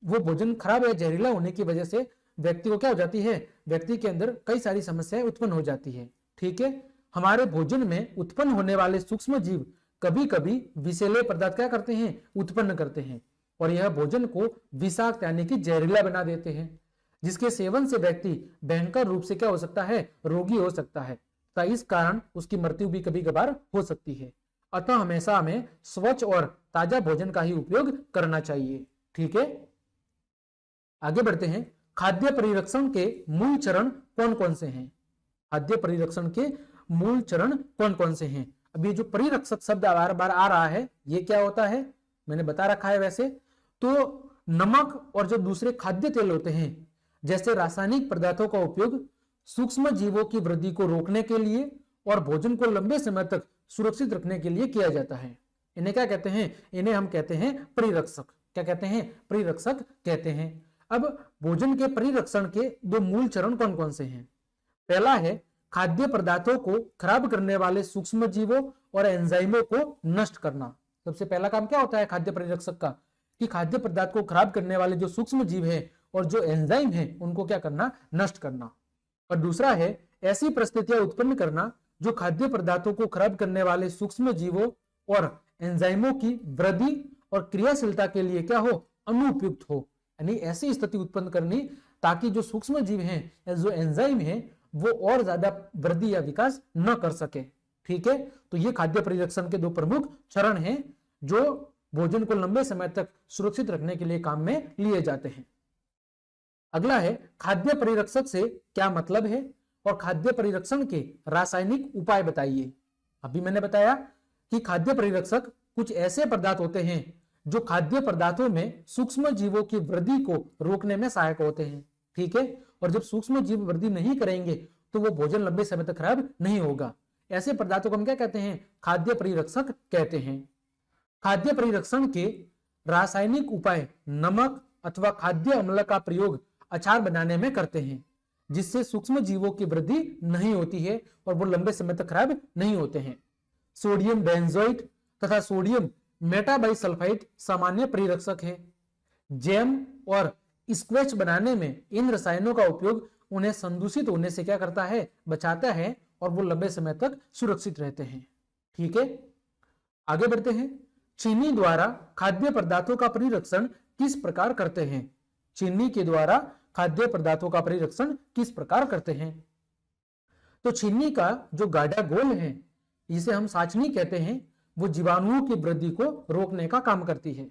वो भोजन खराब या जहरीला होने की वजह से व्यक्ति को क्या हो जाती है, व्यक्ति के अंदर कई सारी समस्याएं उत्पन्न हो जाती है। ठीक है, हमारे भोजन में उत्पन्न होने वाले सूक्ष्म जीव कभी कभी विषैले पदार्थ क्या करते हैं, उत्पन्न करते हैं, और यह भोजन को विषाक्त यानी कि जहरीला बना देते हैं, जिसके सेवन से व्यक्ति भयंकर रूप से क्या हो सकता है, रोगी हो सकता है। तो इस कारण उसकी मृत्यु भी कभी कभार हो सकती है। अतः हमेशा हमें स्वच्छ और ताजा भोजन का ही उपयोग करना चाहिए। ठीक है, आगे बढ़ते हैं। खाद्य परिरक्षण के मूल चरण कौन कौन से हैं? खाद्य परिरक्षण के मूल चरण कौन कौन से हैं? अभी जो परिरक्षक शब्द बार बार आ रहा है, ये क्या होता है, मैंने बता रखा है। वैसे तो नमक और जो दूसरे खाद्य तेल होते हैं, जैसे रासायनिक पदार्थों का उपयोग सूक्ष्म जीवों की वृद्धि को रोकने के लिए और भोजन को लंबे समय तक सुरक्षित रखने के लिए किया जाता है। इन्हें क्या कहते हैं, इन्हें हम कहते हैं परिरक्षक। क्या कहते हैं, परिरक्षक कहते हैं। अब भोजन के परिरक्षण के दो मूल चरण कौन कौन से हैं? पहला है खाद्य पदार्थों को खराब करने वाले सूक्ष्म जीवों और एंजाइमों को नष्ट करना। सबसे पहला काम क्या होता है खाद्य परिरक्षक का, कि खाद्य पदार्थ को खराब करने वाले जो सूक्ष्म जीव हैं और जो एंजाइम हैं उनको क्या करना, नष्ट करना। और दूसरा है ऐसी परिस्थितियां उत्पन्न करना जो खाद्य पदार्थों को खराब करने वाले सूक्ष्म जीवों और एंजाइमों की वृद्धि और क्रियाशीलता के लिए क्या हो, अनुपयुक्त हो। यानी ऐसी स्थिति उत्पन्न करनी ताकि जो सूक्ष्म जीव हैं, जो एंजाइम हैं, वो और ज्यादा वृद्धि या विकास न कर सके। ठीक है, तो ये खाद्य परिरक्षण के दो प्रमुख चरण हैं जो भोजन को लंबे समय तक सुरक्षित रखने के लिए काम में लिए जाते हैं। अगला है खाद्य परिरक्षक से क्या मतलब है और खाद्य परिरक्षण के रासायनिक उपाय बताइए। अभी मैंने बताया कि खाद्य परिरक्षक कुछ ऐसे पदार्थ होते हैं जो खाद्य पदार्थों में सूक्ष्म जीवों की वृद्धि को रोकने में सहायक होते हैं। ठीक है, और जब सूक्ष्म जीव वृद्धि नहीं करेंगे तो वो भोजन लंबे समय तक खराब नहीं होगा। ऐसे पदार्थों को हम क्या कहते हैं, खाद्य परिरक्षक कहते हैं। खाद्य परिरक्षण के रासायनिक उपाय नमक अथवा खाद्य अम्ल का प्रयोग अचार बनाने में करते हैं, जिससे सूक्ष्म जीवों की वृद्धि नहीं होती है और वो लंबे समय तक खराब नहीं होते हैं। सोडियम बेंजोइट तथा सोडियम मेटाबाइसल्फाइड सामान्य परिरक्षक है। जैम और स्क्वैच बनाने में इन रसायनों का उपयोग उन्हें संदूषित होने से क्या करता है, बचाता है, और वो लंबे समय तक सुरक्षित रहते हैं। ठीक है, आगे बढ़ते हैं। चीनी द्वारा खाद्य पदार्थों का परिरक्षण किस प्रकार करते हैं? चीनी के द्वारा खाद्य पदार्थों का परिरक्षण किस प्रकार करते हैं? तो चीनी का जो गाढ़ा घोल है, जिसे हम साचनी कहते हैं, वो जीवाणुओं की वृद्धि को रोकने का काम करती है,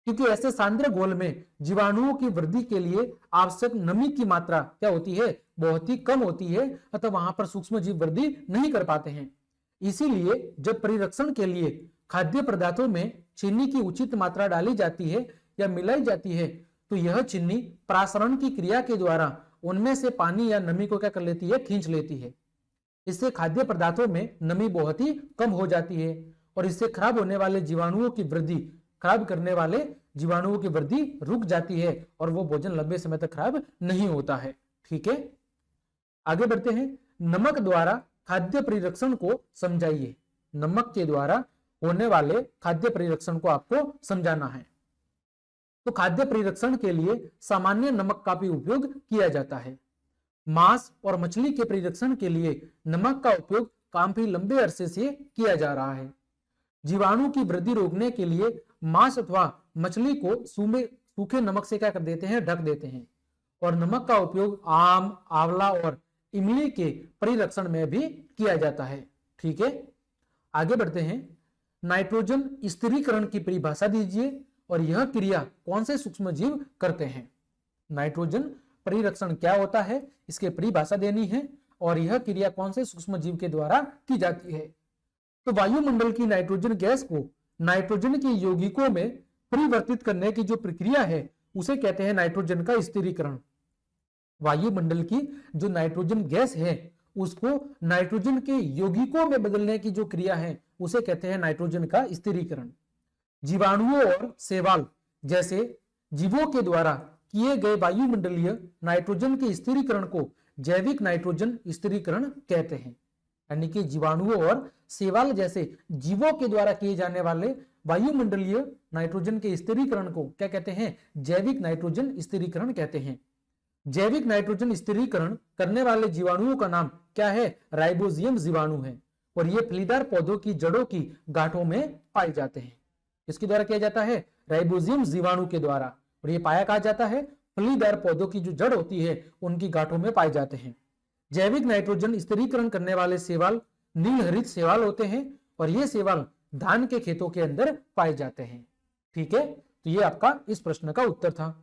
क्योंकि ऐसे सांद्र घोल में जीवाणुओं की वृद्धि के लिए आवश्यक नमी की मात्रा क्या होती है, बहुत ही कम होती है, अतः वहां पर सूक्ष्म जीव वृद्धि नहीं कर पाते हैं। इसीलिए जब परिरक्षण के लिए खाद्य पदार्थों में चीनी की उचित मात्रा डाली जाती है या मिलाई जाती है, तो यह चीनी प्रासरण की क्रिया के द्वारा उनमें से पानी या नमी को क्या कर लेती है, खींच लेती है। इससे खाद्य पदार्थों में नमी बहुत ही कम हो जाती है और इससे खराब होने वाले जीवाणुओं की वृद्धि, खराब करने वाले जीवाणुओं की वृद्धि रुक जाती है और वो भोजन लंबे समय तक खराब नहीं होता है। ठीक है, आगे बढ़ते हैं। नमक द्वारा खाद्य परिरक्षण को समझाइए। नमक के द्वारा होने वाले खाद्य परिरक्षण को आपको समझाना है। तो खाद्य परिरक्षण के लिए सामान्य नमक का भी उपयोग किया जाता है। मांस और मछली के परिरक्षण के लिए नमक का उपयोग काफी लंबे अरसे से किया जा रहा है। जीवाणु की वृद्धि रोकने के लिए मांस अथवा मछली को सूखे नमक से क्या कर देते हैं, ढक देते हैं। और नमक का उपयोग आम, आंवला और इमली के परिरक्षण में भी किया जाता है। ठीक है, आगे बढ़ते हैं। नाइट्रोजन स्थिरीकरण की परिभाषा दीजिए और यह क्रिया कौन से सूक्ष्म जीव करते हैं। नाइट्रोजन परिरक्षण क्या होता है, इसके परिभाषा देनी है और यह क्रिया कौन से सूक्ष्म जीव के द्वारा की जाती है। तो वायुमंडल की नाइट्रोजन गैस को नाइट्रोजन के यौगिकों में परिवर्तित करने की जो प्रक्रिया है उसे कहते हैं नाइट्रोजन का स्थिरीकरण। वायुमंडल की जो नाइट्रोजन गैस है उसको नाइट्रोजन के यौगिकों में बदलने की जो क्रिया है उसे कहते हैं नाइट्रोजन का स्थिरीकरण। जीवाणुओं और शैवाल जैसे जीवों के द्वारा किए गए वायुमंडलीय नाइट्रोजन के स्थिरीकरण को जैविक नाइट्रोजन स्थिरीकरण कहते हैं। यानी कि जीवाणुओं और शैवाल जैसे जीवों के द्वारा किए जाने वाले वायुमंडलीय नाइट्रोजन के स्थिरीकरण को क्या कहते हैं, जैविक नाइट्रोजन स्थिरीकरण कहते हैं। जैविक नाइट्रोजन स्थिरीकरण करने वाले जीवाणुओं का नाम क्या है, राइबोजियम जीवाणु है और ये फलीदार पौधों की जड़ों की गांठों में पाए जाते हैं। किसके द्वारा किया जाता है, राइबोजियम जीवाणु के द्वारा। और ये पाया कहा जाता है, फलीदार पौधों की जो जड़ होती है उनकी गांठों में पाए जाते हैं। जैविक नाइट्रोजन स्थिरीकरण करने वाले शैवाल नील हरित शैवाल होते हैं और ये शैवाल धान के खेतों के अंदर पाए जाते हैं। ठीक है, तो ये आपका इस प्रश्न का उत्तर था।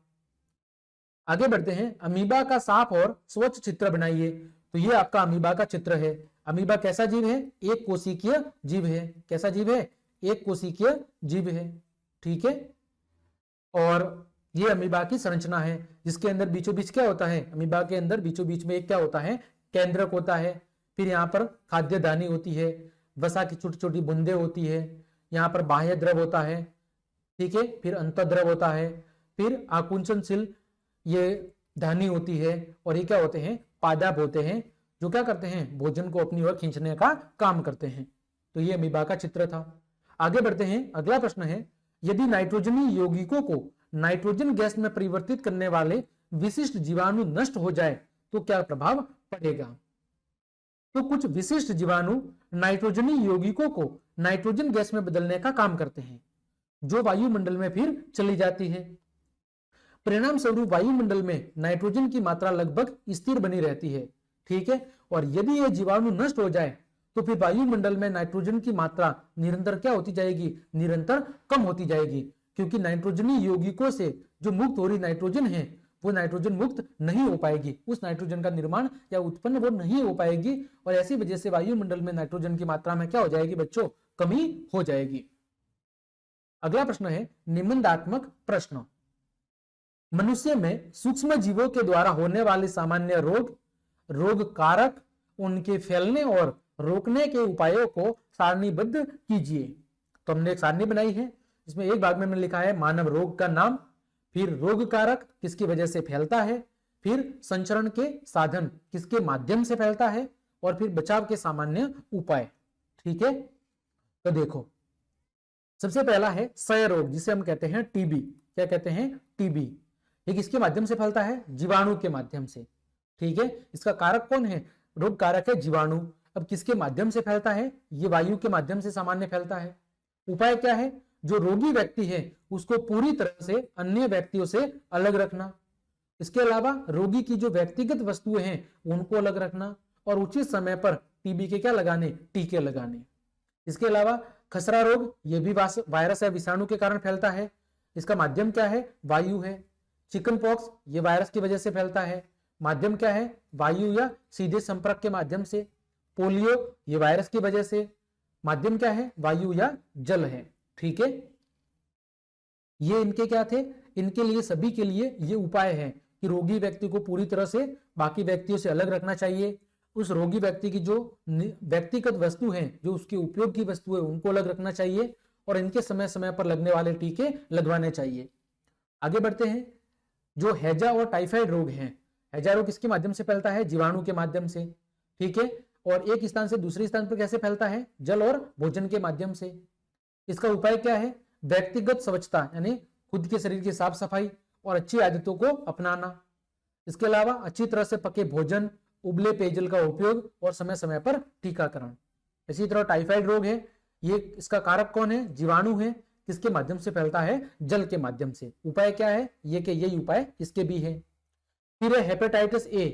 आगे बढ़ते हैं। अमीबा का साफ और स्वच्छ चित्र बनाइए। तो ये आपका अमीबा का चित्र है। अमीबा कैसा जीव है, एक कोशिकीय जीव है। कैसा जीव है, एक कोशिकीय जीव है। ठीक है, और ये अमीबा की संरचना है जिसके अंदर बीचों बीच क्या होता है, अमीबा के अंदर बीचों बीच में एक क्या होता है, केंद्रक होता है। फिर यहाँ पर खाद्य दानी होती है, वसा की छोटी छोटी बूंदे होती है, यहाँ पर बाह्य द्रव होता है। ठीक है, फिर अंतःद्रव होता है, फिर आकुंचनशील ये धानी होती है और ये क्या होते हैं, पादप होते हैं जो क्या करते हैं, भोजन को अपनी ओर खींचने का काम करते हैं। तो ये अमीबा का चित्र था। आगे बढ़ते हैं। अगला प्रश्न है, यदि नाइट्रोजनी यौगिकों को नाइट्रोजन गैस में परिवर्तित करने वाले विशिष्ट जीवाणु नष्ट हो जाए तो क्या प्रभाव पड़ेगा। तो कुछ विशिष्ट जीवाणु नाइट्रोजनी यौगिकों को नाइट्रोजन गैस में बदलने का काम करते हैं जो वायुमंडल में फिर चली जाती है। परिणाम स्वरूप वायुमंडल में नाइट्रोजन की मात्रा लगभग स्थिर बनी रहती है। ठीक है, और यदि यह जीवाणु नष्ट हो जाए तो फिर वायुमंडल में नाइट्रोजन की मात्रा निरंतर क्या होती जाएगी, निरंतर कम होती जाएगी, क्योंकि नाइट्रोजनी यौगिकों से जो मुक्त हो रही नाइट्रोजन है वो नाइट्रोजन मुक्त नहीं हो पाएगी, उस नाइट्रोजन का निर्माण या उत्पन्न वो नहीं हो पाएगी और ऐसी वजह से वायुमंडल में नाइट्रोजन की मात्रा में क्या हो जाएगी बच्चों, कमी हो जाएगी। अगला प्रश्न है निबंधात्मक प्रश्न। मनुष्य में सूक्ष्म जीवों के द्वारा होने वाले सामान्य रोग, रोग कारक, उनके फैलने और रोकने के उपायों को सारणीबद्ध कीजिए। तो हमने एक सारणी बनाई है, इसमें एक भाग में हमने लिखा है मानव रोग का नाम, फिर रोग कारक किसकी वजह से फैलता है, फिर संचरण के साधन किसके माध्यम से फैलता है और फिर बचाव के सामान्य उपाय। ठीक है, तो देखो सबसे पहला है क्षय रोग जिसे हम कहते हैं टीबी। क्या कहते हैं, टीबी। ये किसके माध्यम से फैलता है, जीवाणु के माध्यम से। ठीक है, इसका कारक कौन है, रोग कारक है जीवाणु। अब किसके माध्यम से फैलता है, ये वायु के माध्यम से सामान्य फैलता है। उपाय क्या है, जो रोगी व्यक्ति है उसको पूरी तरह से अन्य व्यक्तियों से अलग रखना। इसके अलावा रोगी की जो व्यक्तिगत वस्तुएं हैं उनको अलग रखना और उचित समय पर टीबी के क्या लगाने, टीके लगाने। इसके अलावा खसरा रोग, ये भी वायरस या विषाणु के कारण फैलता है। इसका माध्यम क्या है, वायु है। चिकन पॉक्स, ये वायरस की वजह से फैलता है। माध्यम क्या है, वायु या सीधे संपर्क के माध्यम से। पोलियो, ये वायरस की वजह से। माध्यम क्या है, वायु या जल है। ठीक है, ये इनके क्या थे, इनके लिए सभी के लिए ये उपाय है कि रोगी व्यक्ति को पूरी तरह से बाकी व्यक्तियों से अलग रखना चाहिए। उस रोगी व्यक्ति की जो व्यक्तिगत वस्तु है, जो उसके उपयोग की वस्तु है, उनको अलग रखना चाहिए और इनके समय समय पर लगने वाले टीके लगवाने चाहिए। आगे बढ़ते हैं। जो हैजा और टाइफाइड रोग है, हैजा रोग किसके माध्यम से फैलता है? जीवाणु के माध्यम से, ठीक है। और एक स्थान से दूसरे स्थान पर कैसे फैलता है? जल और भोजन के माध्यम से। इसका उपाय क्या है? व्यक्तिगत स्वच्छता यानी खुद के शरीर की साफ सफाई और अच्छी आदतों को अपनाना। इसके अलावा अच्छी तरह से पके भोजन, उबले पेयजल का उपयोग और समय समय पर टीकाकरण। इसी तरह टाइफाइड रोग है, ये इसका कारक कौन है? जीवाणु है। किसके माध्यम से फैलता है? जल के माध्यम से। उपाय क्या है? ये कि यही उपाय इसके भी है। फिर है हेपेटाइटिस ए,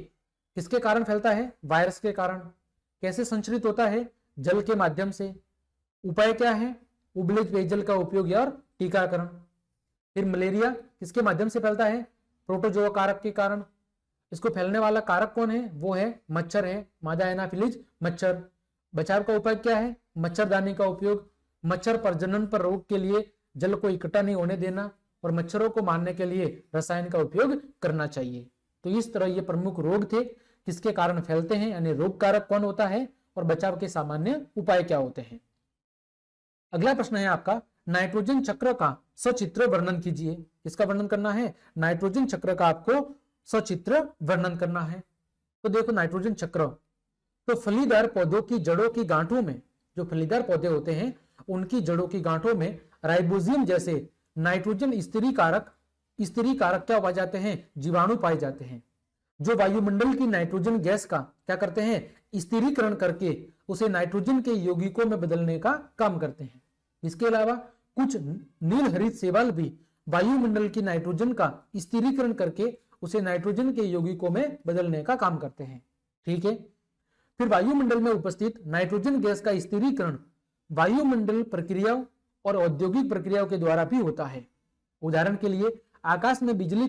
किसके कारण फैलता है? वायरस के कारण। कैसे संचरित होता है? जल के माध्यम से। उपाय क्या है? उबले पेयजल का उपयोग और टीकाकरण। फिर मलेरिया किसके माध्यम से फैलता है? प्रोटोजोआ कारक के कारण। इसको फैलने वाला कारक कौन है? वो है मच्छर है, मादा एनाफिलीज मच्छर। बचाव का उपाय क्या है? मच्छरदानी का उपयोग। मच्छर प्रजनन पर रोक के लिए जल को इकट्ठा नहीं होने देना और मच्छरों को मारने के लिए रसायन का उपयोग करना चाहिए। तो इस तरह ये प्रमुख रोग थे, किसके कारण फैलते हैं, यानी रोग कारक कौन होता है और बचाव के सामान्य उपाय क्या होते हैं। अगला प्रश्न है आपका, नाइट्रोजन चक्र का सचित्र वर्णन कीजिए। किसका वर्णन करना है? नाइट्रोजन चक्र का आपको सचित्र वर्णन करना है। तो देखो नाइट्रोजन चक्र, तो फलीदार पौधों की जड़ों की गांठों में, जो फलीदार पौधे होते हैं उनकी जड़ों की गांठों में राइबोजियम जैसे नाइट्रोजन स्थिरीकारक क्या पाए जाते हैं? जीवाणु पाए जाते हैं, जो वायुमंडल की नाइट्रोजन गैस का क्या करते हैं? स्थिरीकरण करके उसे नाइट्रोजन के यौगिकों में बदलने का काम करते हैं। इसके अलावा कुछ नील हरित शैवाल भी वायुमंडल की नाइट्रोजन का स्थिरीकरण करके उसे नाइट्रोजन के यौगिकों में बदलने का काम करते हैं, ठीक है। फिर वायुमंडल में उपस्थित नाइट्रोजन गैस का स्थिरीकरण वायुमंडल प्रक्रियाओं और औद्योगिक प्रक्रियाओं के द्वारा भी होता है। उदाहरण के लिए आकाश में बिजली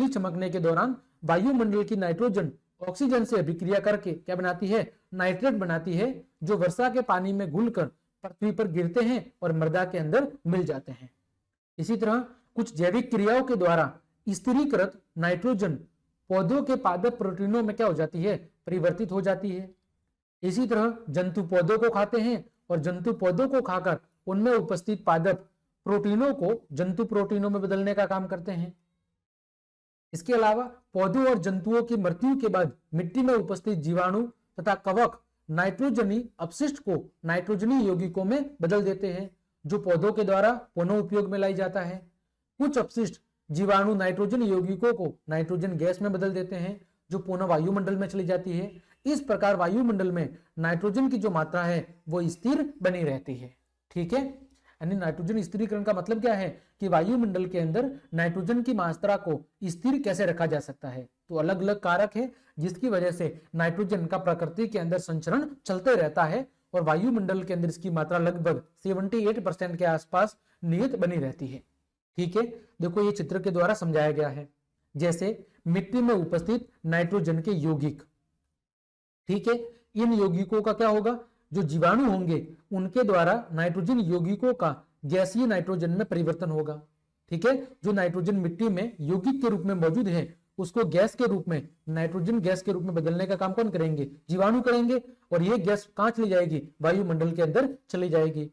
चमकने के दौरान वायुमंडल की नाइट्रोजन ऑक्सीजन से अभिक्रिया करके क्या बनाती है? नाइट्रेट बनाती है, जो वर्षा के पानी में घुलकर पृथ्वी पर गिरते हैं और मृदा के अंदर मिल जाते हैं। इसी तरह कुछ जैविक क्रियाओं के द्वारा स्थिरीकृत नाइट्रोजन पौधों के पादप प्रोटीनों में क्या हो जाती है? परिवर्तित हो जाती है। इसी तरह जंतु पौधों को खाते हैं और जंतु पौधों को खाकर उनमें उपस्थित पादप प्रोटीनों को जंतु प्रोटीनों में बदलने का काम करते हैं। इसके अलावा पौधों और जंतुओं की मृत्यु के बाद मिट्टी में उपस्थित जीवाणु तथा कवक नाइट्रोजनी अपशिष्ट को नाइट्रोजनी यौगिकों में बदल देते हैं, जो पौधों के द्वारा पुनः उपयोग में लाई जाता है। कुछ अपशिष्ट जीवाणु नाइट्रोजन यौगिकों को नाइट्रोजन गैस में बदल देते हैं, जो पुनः वायुमंडल में चली जाती है। इस प्रकार वायुमंडल में नाइट्रोजन की जो मात्रा है वो स्थिर बनी रहती है, ठीक है। यानी नाइट्रोजन स्थिरीकरण का मतलब क्या है कि वायुमंडल के अंदर नाइट्रोजन की मात्रा को स्थिर कैसे रखा जा सकता है। तो अलग अलग कारक है जिसकी वजह से नाइट्रोजन का प्रकृति के अंदर संचरण चलते रहता है और वायुमंडल के अंदर इसकी मात्रा लगभग 78% के आसपास नियत बनी रहती है, ठीक है। देखो ये चित्र के द्वारा समझाया गया है, जैसे मिट्टी में उपस्थित नाइट्रोजन के यौगिक, ठीक है। इन यौगिकों का क्या होगा? जो जीवाणु होंगे उनके द्वारा नाइट्रोजन यौगिकों का गैसीय नाइट्रोजन में परिवर्तन होगा, ठीक है। जो नाइट्रोजन मिट्टी में यौगिक के रूप में मौजूद है उसको गैस के रूप में, नाइट्रोजन गैस के रूप में बदलने का काम कौन करेंगे? जीवाणु करेंगे। और ये गैस कहां चली जाएगी? वायुमंडल के अंदर चली जाएगी।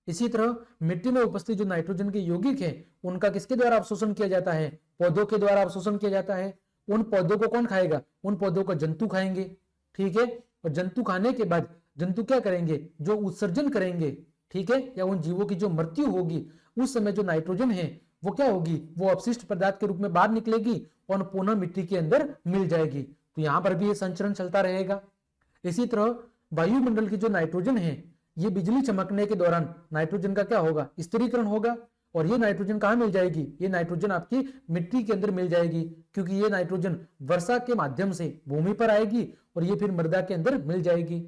इसी तरह मिट्टी में उपस्थित जो नाइट्रोजन के यौगिक हैं उनका किसके द्वारा अवशोषण किया जाता है? पौधों के द्वारा अवशोषण किया जाता है। उन पौधों को कौन खाएगा? उन पौधों को जंतु खाएंगे, ठीक है। और जंतु खाने के बाद जंतु क्या करेंगे? जो उत्सर्जन करेंगे, ठीक है, या उन जीवों की जो मृत्यु होगी उस समय जो नाइट्रोजन है वो क्या होगी? वो अपशिष्ट पदार्थ के रूप में बाहर निकलेगी और पुनः मिट्टी के अंदर मिल जाएगी। तो यहां पर भी ये संचरण चलता रहेगा। इसी तरह वायुमंडल की जो नाइट्रोजन है ये बिजली चमकने के दौरान नाइट्रोजन का क्या होगा? स्थिरीकरण होगा। और ये नाइट्रोजन कहां मिल जाएगी? ये नाइट्रोजन आपकी मिट्टी के अंदर मिल जाएगी, क्योंकि ये नाइट्रोजन वर्षा के माध्यम से भूमि पर आएगी और ये फिर मृदा के अंदर मिल जाएगी।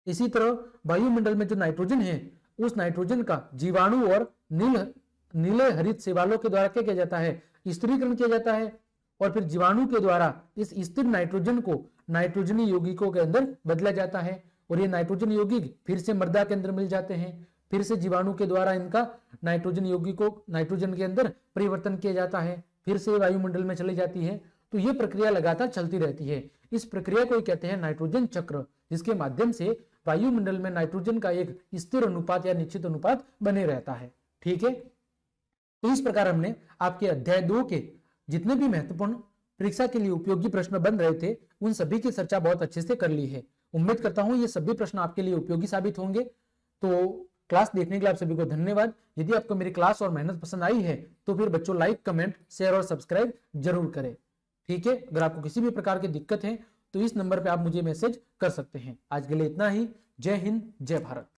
इसी तरह वायुमंडल में जो नाइट्रोजन है उस नाइट्रोजन का जीवाणु और नीले हरित शैवालों के द्वारा क्या किया जाता है? स्थिरीकरण किया जाता है। और फिर जीवाणु के द्वारा इस स्थिर नाइट्रोजन को नाइट्रोजनी यौगिकों के अंदर बदला जाता है और ये नाइट्रोजन यौगिक फिर से मृदा के अंदर मिल जाते हैं। फिर से जीवाणु के द्वारा इनका नाइट्रोजन यौगिकों नाइट्रोजन के अंदर परिवर्तन किया जाता है, फिर से वायुमंडल में चली जाती है। तो ये प्रक्रिया लगातार चलती रहती है। इस प्रक्रिया को कहते हैं नाइट्रोजन चक्र, जिसके माध्यम से वायुमंडल में नाइट्रोजन का एक स्थिर अनुपात या निश्चित अनुपात बने रहता है। ठीक है, तो इस प्रकार हमने आपके अध्याय 2 के जितने भी महत्वपूर्ण परीक्षा के लिए उपयोगी प्रश्न बन रहे थे उन सभी की चर्चा बहुत अच्छे से कर ली है। उम्मीद करता हूं ये सभी प्रश्न आपके लिए उपयोगी साबित होंगे। तो क्लास देखने के लिए आप सभी को धन्यवाद। यदि आपको मेरी क्लास और मेहनत पसंद आई है तो फिर बच्चों लाइक, कमेंट, शेयर और सब्सक्राइब जरूर करें। ठीक है, अगर आपको किसी भी प्रकार की दिक्कत है तो इस नंबर पे आप मुझे मैसेज कर सकते हैं। आज के लिए इतना ही। जय हिंद, जय भारत।